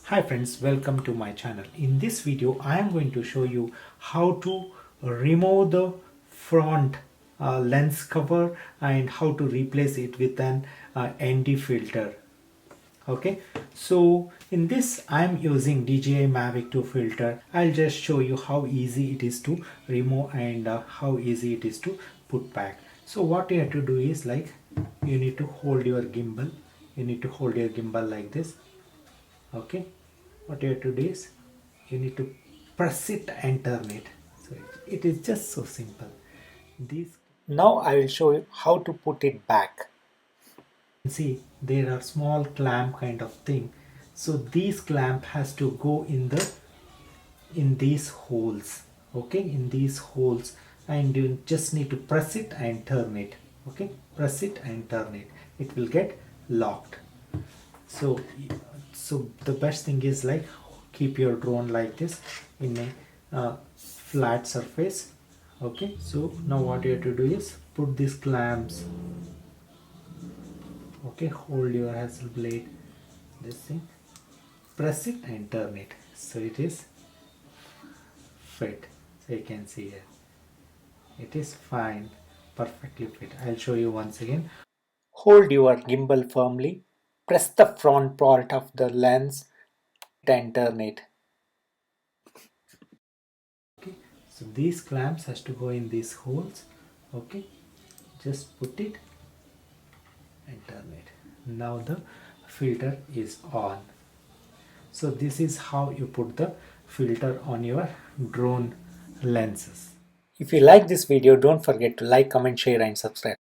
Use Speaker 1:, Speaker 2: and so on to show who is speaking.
Speaker 1: Hi friends, welcome to my channel. In this video I am going to show you how to remove the front lens cover and how to replace it with an ND filter. Okay, so in this I am using DJI Mavic 2 filter. I'll just show you how easy it is to remove and how easy it is to put back. So what you have to do is, like, you need to hold your gimbal. You need to hold your gimbal like this. Okay, what you have to do is you need to press it and turn it. So it is just so simple. This now I will show you how to put it back. See, there are small clamp kind of thing, so this clamp has to go in these holes. Okay, in these holes, and you just need to press it and turn it. Okay, press it and turn it, it will get locked. So the best thing is, like, keep your drone like this in a flat surface. Okay, so now what you have to do is put these clamps. Okay, hold your hazel blade, this thing, press it and turn it, so it is fit. So you can see here it is fine, perfectly fit. I'll show you once again. Hold your gimbal firmly, press the front part of the lens and turn it. Okay, so these clamps has to go in these holes. Okay, just put it and turn it. Now the filter is on. So this is how you put the filter on your drone lenses. If you like this video, don't forget to like, comment, share and subscribe.